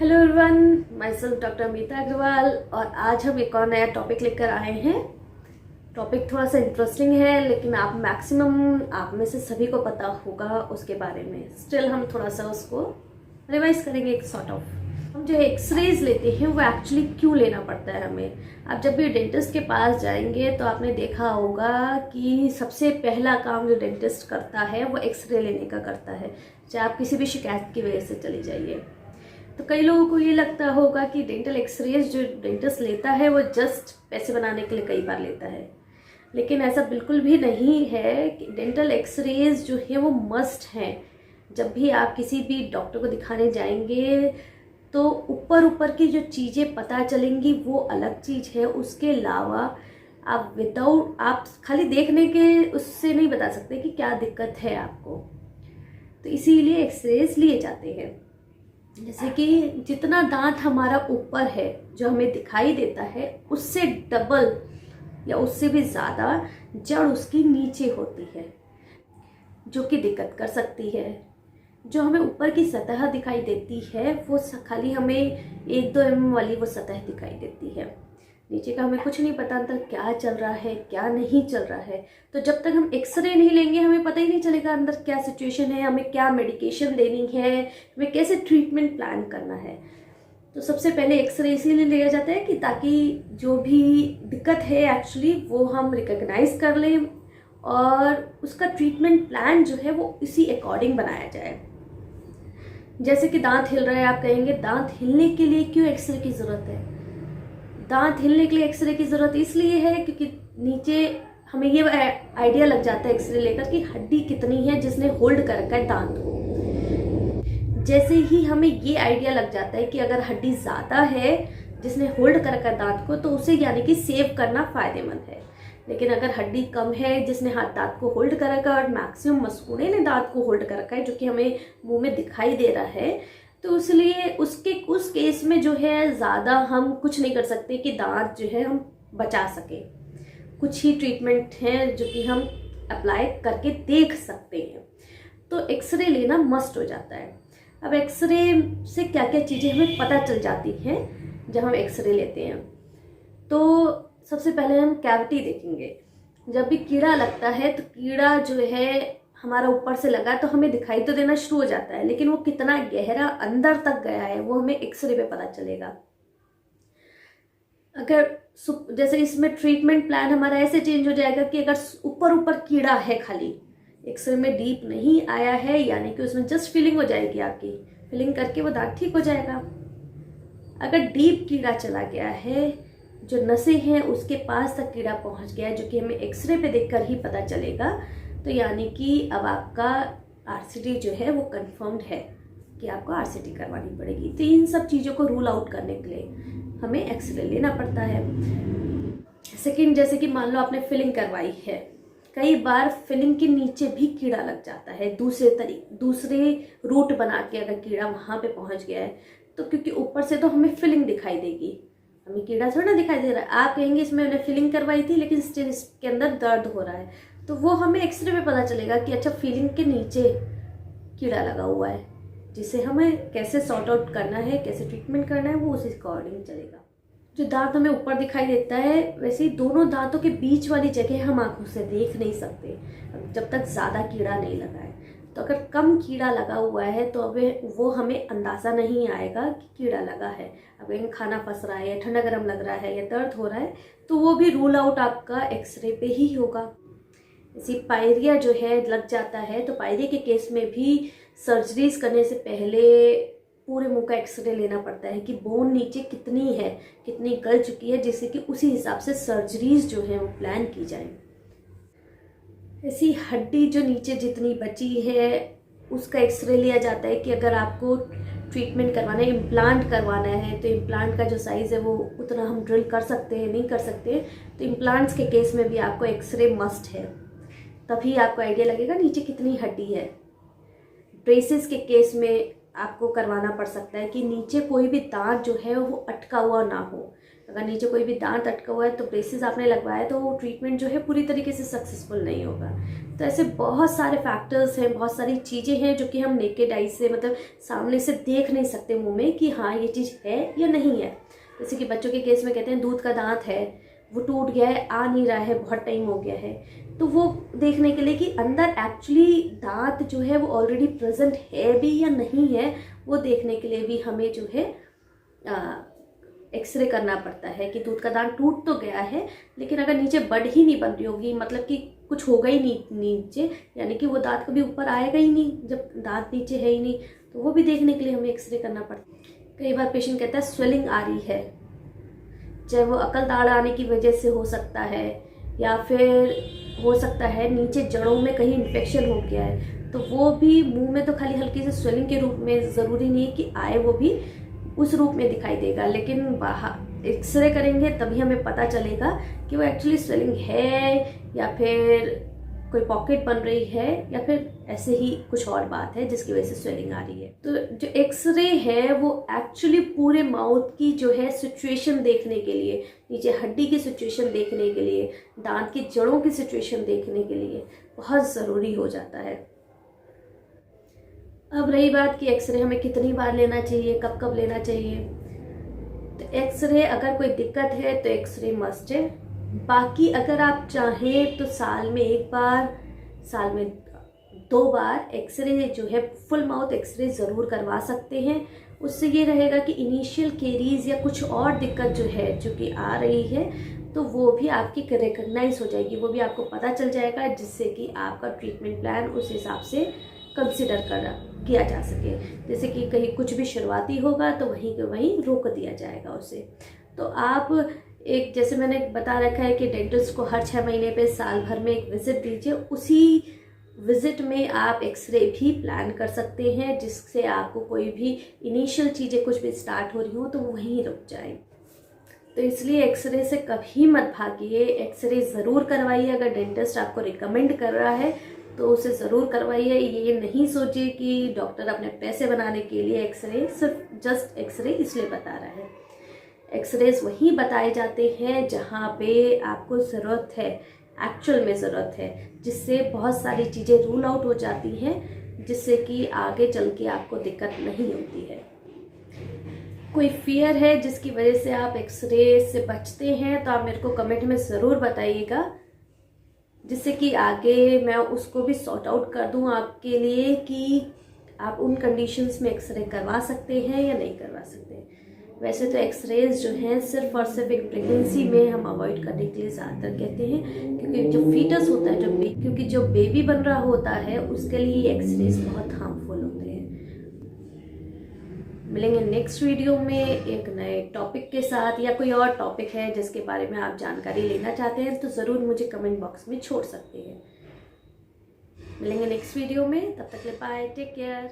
Hello everyone, myself doctor Amita Agrawal और आज हम एक और नया टॉपिक लेकर आए हैं। टॉपिक थोड़ा सा इंटरेस्टिंग है, लेकिन आप मैक्सिमम आप में से सभी को पता होगा उसके बारे में। स्टिल हम थोड़ा सा उसको रिवाइज करेंगे। एक सॉर्ट ऑफ हम जो एक्सरेज लेते हैं वो एक्चुअली क्यों लेना पड़ता है हमें। आप जब भी डेंटिस्ट के पास जाएंगे तो आपने देखा होगा कि सबसे पहला काम जो डेंटिस्ट करता है वो एक्सरे लेने का करता है, चाहे आप किसी भी शिकायत की वजह से चली जाइए। तो कई लोगों को ये लगता होगा कि डेंटल एक्सरेज जो डेंटिस्ट लेता है वो जस्ट पैसे बनाने के लिए कई बार लेता है, लेकिन ऐसा बिल्कुल भी नहीं है। कि डेंटल एक्सरेज जो है वो मस्ट हैं। जब भी आप किसी भी डॉक्टर को दिखाने जाएंगे तो ऊपर ऊपर की जो चीज़ें पता चलेंगी वो अलग चीज़ है। उसके अलावा आप खाली देखने के उससे नहीं बता सकते कि क्या दिक्कत है आपको। तो इसीलिए एक्सरेज लिए जाते हैं। जैसे कि जितना दांत हमारा ऊपर है जो हमें दिखाई देता है, उससे डबल या उससे भी ज़्यादा जड़ उसकी नीचे होती है, जो कि दिक्कत कर सकती है। जो हमें ऊपर की सतह दिखाई देती है वो खाली हमें 1-2 mm वाली वो सतह दिखाई देती है। नीचे का हमें कुछ नहीं पता अंदर क्या चल रहा है क्या नहीं चल रहा है। तो जब तक हम एक्सरे नहीं लेंगे हमें पता ही नहीं चलेगा अंदर क्या सिचुएशन है, हमें क्या मेडिकेशन देनी है, हमें कैसे ट्रीटमेंट प्लान करना है। तो सबसे पहले एक्सरे इसीलिए लिया जाता है कि ताकि जो भी दिक्कत है एक्चुअली वो हम रिकॉग्नाइज कर लें और उसका ट्रीटमेंट प्लान जो है वो इसी अकॉर्डिंग बनाया जाए। जैसे कि दांत हिल रहा है, आप कहेंगे दांत हिलने के लिए क्यों एक्सरे की ज़रूरत है। दांत हिलने के लिए एक्सरे की ज़रूरत इसलिए है क्योंकि नीचे हमें ये आइडिया लग जाता है एक्सरे लेकर कि हड्डी कितनी है जिसने होल्ड कर रखा है दांत को। जैसे ही हमें ये आइडिया लग जाता है कि अगर हड्डी ज़्यादा है जिसने होल्ड कर रखा है दांत को, तो उसे यानी कि सेव करना फ़ायदेमंद है। लेकिन अगर हड्डी कम है जिसने हाथ दांत को होल्ड कर रखा है और मैक्सिमम मस्कुड़े ने दांत को होल्ड कर रखा है, जो कि हमें मुंह में दिखाई दे रहा है, तो इसलिए उस केस में जो है ज़्यादा हम कुछ नहीं कर सकते कि दांत जो है हम बचा सके। कुछ ही ट्रीटमेंट हैं जो कि हम अप्लाई करके देख सकते हैं। तो एक्सरे लेना मस्ट हो जाता है। अब एक्सरे से क्या क्या चीज़ें हमें पता चल जाती हैं जब हम एक्सरे लेते हैं। तो सबसे पहले हम कैविटी देखेंगे। जब भी कीड़ा लगता है तो कीड़ा जो है हमारा ऊपर से लगा तो हमें दिखाई तो देना शुरू हो जाता है, लेकिन वो कितना गहरा अंदर तक गया है वो हमें एक्सरे पे पता चलेगा। अगर जैसे इसमें ट्रीटमेंट प्लान हमारा ऐसे चेंज हो जाएगा कि अगर ऊपर ऊपर कीड़ा है, खाली एक्सरे में डीप नहीं आया है, यानी कि उसमें जस्ट फिलिंग हो जाएगी, आपकी फिलिंग करके वो दांत ठीक हो जाएगा। अगर डीप कीड़ा चला गया है, जो नसें हैं उसके पास तक कीड़ा पहुंच गया है, जो कि हमें एक्सरे पे देखकर ही पता चलेगा, तो यानी कि अब आपका आरसीटी जो है वो कंफर्म्ड है कि आपको आरसीटी करवानी पड़ेगी। तो इन सब चीज़ों को रूल आउट करने के लिए हमें एक्सरे लेना पड़ता है। सेकंड, जैसे कि मान लो आपने फिलिंग करवाई है, कई बार फिलिंग के नीचे भी कीड़ा लग जाता है। दूसरे रूट बना के अगर कीड़ा वहाँ पे पहुँच गया है, तो क्योंकि ऊपर से तो हमें फिलिंग दिखाई देगी, हमें कीड़ा थोड़ा ना दिखाई दे रहा है। आप कहेंगे इसमें मैंने फिलिंग करवाई थी लेकिन स्टिल इसके अंदर दर्द हो रहा है, तो वो हमें एक्सरे में पता चलेगा कि अच्छा फिलिंग के नीचे कीड़ा लगा हुआ है, जिसे हमें कैसे सॉर्ट आउट करना है, कैसे ट्रीटमेंट करना है, वो उसी अकॉर्डिंग चलेगा। जो दांत हमें ऊपर दिखाई देता है, वैसे ही दोनों दांतों के बीच वाली जगह हम आंखों से देख नहीं सकते जब तक ज़्यादा कीड़ा नहीं लगा है। तो अगर कम कीड़ा लगा हुआ है तो अब वो हमें अंदाज़ा नहीं आएगा कि कीड़ा लगा है। अब कहीं खाना फंस रहा है या ठंडा गर्म लग रहा है या दर्द हो रहा है, तो वो भी रूल आउट आपका एक्सरे पे ही होगा। इसी पायरिया जो है लग जाता है, तो पायरिया के केस में भी सर्जरीज करने से पहले पूरे मुंह का एक्सरे लेना पड़ता है कि बोन नीचे कितनी है, कितनी गल चुकी है, जिससे कि उसी हिसाब से सर्जरीज जो है वो प्लान की जाए। ऐसी हड्डी जो नीचे जितनी बची है उसका एक्सरे लिया जाता है कि अगर आपको ट्रीटमेंट करवाना है, इम्प्लांट करवाना है, तो इम्प्लांट का जो साइज़ है वो उतना हम ड्रिल कर सकते हैं नहीं कर सकते। तो इम्प्लांट्स के केस में भी आपको एक्सरे मस्ट है, तभी आपको आइडिया लगेगा नीचे कितनी हड्डी है। ब्रेसेस के केस में आपको करवाना पड़ सकता है कि नीचे कोई भी दांत जो है वो अटका हुआ ना हो। अगर नीचे कोई भी दांत अटका हुआ है तो ब्रेसेस आपने लगवाया तो वो ट्रीटमेंट जो है पूरी तरीके से सक्सेसफुल नहीं होगा। तो ऐसे बहुत सारे फैक्टर्स हैं, बहुत सारी चीज़ें हैं जो कि हम नेकेड आई से मतलब सामने से देख नहीं सकते मुंह में कि हाँ ये चीज़ है या नहीं है। जैसे कि बच्चों के केस में कहते हैं दूध का दांत है, वो टूट गया है, आ नहीं रहा है, बहुत टाइम हो गया है, तो वो देखने के लिए कि अंदर एक्चुअली दांत जो है वो ऑलरेडी प्रेजेंट है भी या नहीं है, वो देखने के लिए भी हमें जो है एक्सरे करना पड़ता है कि दूध का दांत टूट तो गया है लेकिन अगर नीचे बड ही नहीं बन रही होगी, मतलब कि कुछ होगा ही नहीं नीचे, यानी कि वो दांत कभी ऊपर आएगा ही नहीं जब दांत नीचे है ही नहीं, तो वो भी देखने के लिए हमें एक्सरे करना पड़ता है। कई बार पेशेंट कहता है स्वेलिंग आ रही है, चाहे वो अकल दाढ़ आने की वजह से हो सकता है या फिर हो सकता है नीचे जड़ों में कहीं इन्फेक्शन हो गया है, तो वो भी मुंह में तो खाली हल्की से स्वेलिंग के रूप में, ज़रूरी नहीं है कि आए, वो भी उस रूप में दिखाई देगा, लेकिन बाहर एक्सरे करेंगे तभी हमें पता चलेगा कि वो एक्चुअली स्वेलिंग है या फिर कोई पॉकेट बन रही है या फिर ऐसे ही कुछ और बात है जिसकी वजह से स्वेलिंग आ रही है। तो जो एक्सरे है वो एक्चुअली पूरे माउथ की जो है सिचुएशन देखने के लिए, नीचे हड्डी की सिचुएशन देखने के लिए, दांत की जड़ों की सिचुएशन देखने के लिए बहुत ज़रूरी हो जाता है। अब रही बात कि एक्सरे हमें कितनी बार लेना चाहिए, कब कब लेना चाहिए, तो एक्सरे अगर कोई दिक्कत है तो एक्सरे मस्ट है। बाकी अगर आप चाहें तो साल में 1 बार, साल में 2 बार एक्सरे जो है फुल माउथ एक्सरे ज़रूर करवा सकते हैं। उससे ये रहेगा कि इनिशियल केरीज या कुछ और दिक्कत जो है जो कि आ रही है तो वो भी आपकी रिकग्नाइज हो जाएगी, वो भी आपको पता चल जाएगा, जिससे कि आपका ट्रीटमेंट प्लान उस हिसाब से कंसिडर किया जा सके। जैसे कि कहीं कुछ भी शुरुआती होगा तो वहीं के वहीं रोक दिया जाएगा उसे। तो आप एक, जैसे मैंने बता रखा है कि डेंटिस्ट को हर 6 महीने पे साल भर में एक विजिट दीजिए, उसी विजिट में आप एक्सरे भी प्लान कर सकते हैं जिससे आपको कोई भी इनिशियल चीज़ें कुछ भी स्टार्ट हो रही हो तो वो वहीं रुक जाए। तो इसलिए एक्सरे से कभी मत भागिए, एक्सरे ज़रूर करवाइए। अगर डेंटिस्ट आपको रिकमेंड कर रहा है तो उसे ज़रूर करवाइए। ये नहीं सोचिए कि डॉक्टर अपने पैसे बनाने के लिए एक्सरे, सिर्फ जस्ट एक्सरे इसलिए बता रहा है। एक्सरेज वहीं बताए जाते हैं जहाँ पे आपको ज़रूरत है, एक्चुअल में ज़रूरत है, जिससे बहुत सारी चीज़ें रूल आउट हो जाती हैं, जिससे कि आगे चल के आपको दिक्कत नहीं होती है। कोई फियर है जिसकी वजह से आप एक्सरे से बचते हैं तो आप मेरे को कमेंट में ज़रूर बताइएगा, जिससे कि आगे मैं उसको भी सॉर्ट आउट कर दूं आपके लिए कि आप उन कंडीशंस में एक्सरे करवा सकते हैं या नहीं करवा सकते। वैसे तो एक्सरेज जो हैं सिर्फ और सिर्फ एक प्रेगनेंसी में हम अवॉइड करने के लिए ज़्यादातर कहते हैं, क्योंकि जो फीटस होता है, क्योंकि जो बेबी बन रहा होता है उसके लिए एक्सरेज बहुत हार्मफुल होते हैं। मिलेंगे नेक्स्ट वीडियो में एक नए टॉपिक के साथ, या कोई और टॉपिक है जिसके बारे में आप जानकारी लेना चाहते हैं तो ज़रूर मुझे कमेंट बॉक्स में छोड़ सकते हैं। मिलेंगे नेक्स्ट वीडियो में, तब तक के लिए बाय, टेक केयर।